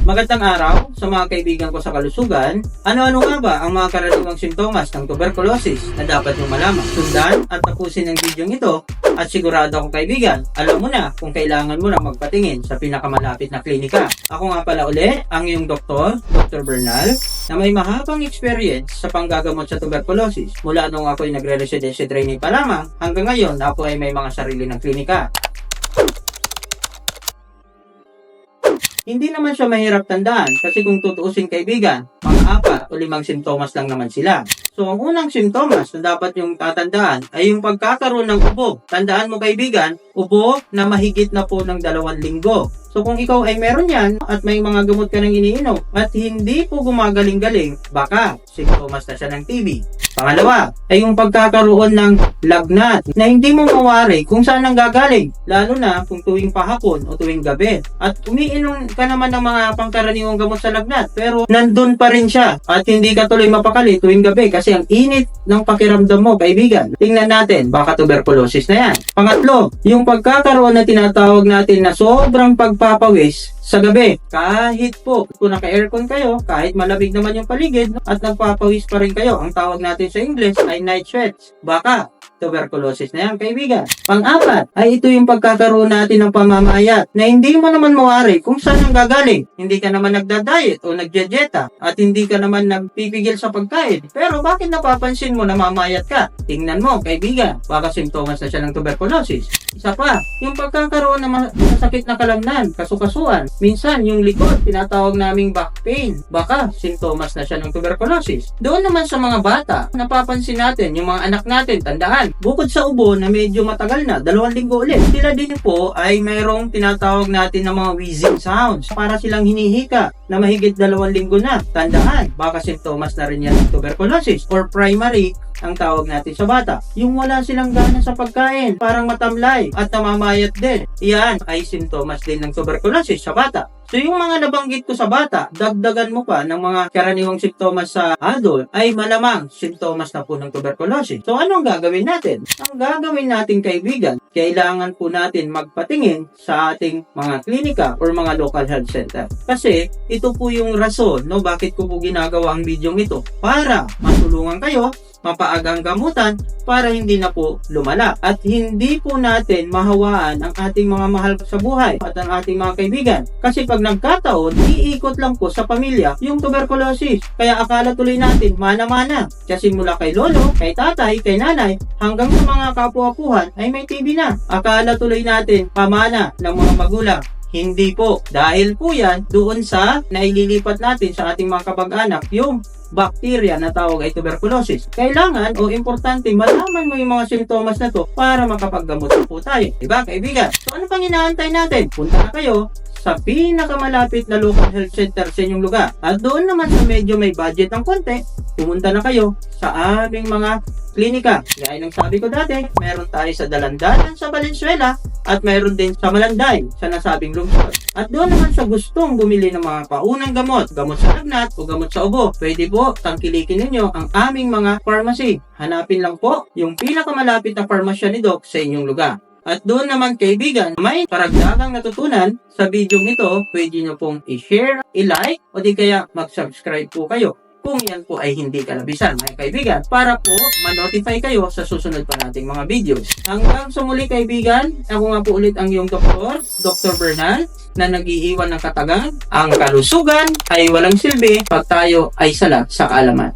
Magandang araw sa mga kaibigan ko sa kalusugan. Ano-ano nga ba ang mga karaniwang simptomas ng tuberculosis na dapat nyo malaman? Sundan at tapusin ang video ito at sigurado akong kaibigan, alam mo na kung kailangan mo na magpatingin sa pinakamalapit na klinika. Ako nga pala uli, ang iyong doktor, Dr. Bernal, na may mahabang experience sa panggagamot sa tuberculosis. Mula nung ako'y nagre-residency training pa lamang, hanggang ngayon ako ay may mga sarili ng klinika. Hindi naman siya mahirap tandaan kasi kung tutuusin kaibigan, mga 4 o 5 simptomas lang naman sila. So ang unang simptomas na dapat yung tatandaan ay yung pagkakaroon ng ubo. Tandaan mo kaibigan, ubo na mahigit na po ng 2 linggo. So kung ikaw ay meron yan at may mga gamot ka nang iniinom at hindi po gumagaling-galing, baka simptomas na siya ng TB. Pangalawa ay yung pagkakaroon ng lagnat na hindi mo mawari kung saan ang gagaling, lalo na kung tuwing pahapon o tuwing gabi. At umiinom ka naman ng mga pangkaraniwang gamot sa lagnat pero nandun pa rin siya at hindi ka tuloy mapakali tuwing gabi kasi ang init ng pakiramdam mo kaibigan. Tingnan natin, baka tuberculosis na yan. Pangatlo, yung pagkakaroon na tinatawag natin na sobrang pagpapawis sa gabi. Kahit po kung naka-aircon kayo, kahit malamig naman yung paligid at nagpapawis pa rin kayo, ang tawag natin sa English ay night sweats. Baka tuberculosis na yan kaibigan. Pang-4 ay ito yung pagkakaroon natin ng pamamayat na hindi mo naman mawari kung saan ang gagaling. Hindi ka naman nagda-diet o nagdieta at hindi ka naman nagpipigil sa pagkain. Pero bakit napapansin mo na mamayat ka? Tingnan mo kaibigan, baka simptomas na siya ng tuberculosis. Isa pa, yung pagkakaroon ng masakit na kalamnan, kasukasuan. Minsan yung likod, tinatawag naming back pain. Baka simptomas na siya ng tuberculosis. Doon naman sa mga bata, napapansin natin yung mga anak natin, tandaan, bukod sa ubo na medyo matagal na, 2 linggo ulit, sila din po ay mayroong tinatawag natin na mga wheezing sounds. Para silang hinihika na mahigit 2 linggo na. Tandaan, baka simptomas na rin yan ng tuberculosis or primary ang tawag natin sa bata. Yung wala silang gana sa pagkain, parang matamlay at namamayat din. Iyan ay simptomas din ng tuberculosis sa bata. So yung mga nabanggit ko sa bata, dagdagan mo pa ng mga karaniwang simptomas sa adult, ay malamang simptomas na po ng tuberculosis. So ano ang gagawin natin? Ang gagawin natin kaibigan, kailangan po natin magpatingin sa ating mga klinika or mga local health center. Kasi ito po yung rason, no, bakit ko po ginagawa ang video ito. Para matulungan kayo mapaagang gamutan para hindi na po lumala at hindi po natin mahawaan ang ating mga mahal sa buhay at ang ating mga kaibigan. Kasi pag nagkataon, iikot lang po sa pamilya yung tuberculosis. Kaya akala tuloy natin mana-mana. Kasi mula kay lolo, kay tatay, kay nanay, hanggang sa mga kapwa-puhan ay may TB na. Akala tuloy natin pamana ng mga magulang. Hindi po. Dahil po yan doon sa naililipat natin sa ating mga kabag-anak yung bacteria na tawag ay tuberculosis. Kailangan o importante malaman mo yung mga simptomas na to para makapaggamot po tayo. Diba kaibigan? So ano pang inaantay natin? Punta na kayo sa pinakamalapit na local health center sa inyong lugar. At doon naman sa medyo may budget ng konti, pumunta na kayo sa aming mga klinika. Gaya ng sabi ko dati, meron tayo sa Dalandanan sa Valenzuela at meron din sa Malanday sa nasabing lungsod. At doon naman sa gustong bumili ng mga paunang gamot, gamot sa lagnat o gamot sa ubo, pwede po tangkilikin ninyo ang aming mga pharmacy. Hanapin lang po yung pinakamalapit na pharmacy ni Doc sa inyong lugar. At doon naman kaibigan, may karagdagang natutunan sa video ito, pwede nyo pong i-share, i-like, o di kaya mag-subscribe po kayo kung yan po ay hindi kalabisan mga kaibigan para po ma-notify kayo sa susunod pa nating mga videos. Hanggang sa muli kaibigan, ako nga po ulit ang iyong doktor, Dr. Bernal, na nag-iiwan ng katagang, ang kalusugan ay walang silbi pag tayo ay sala sa kaalaman.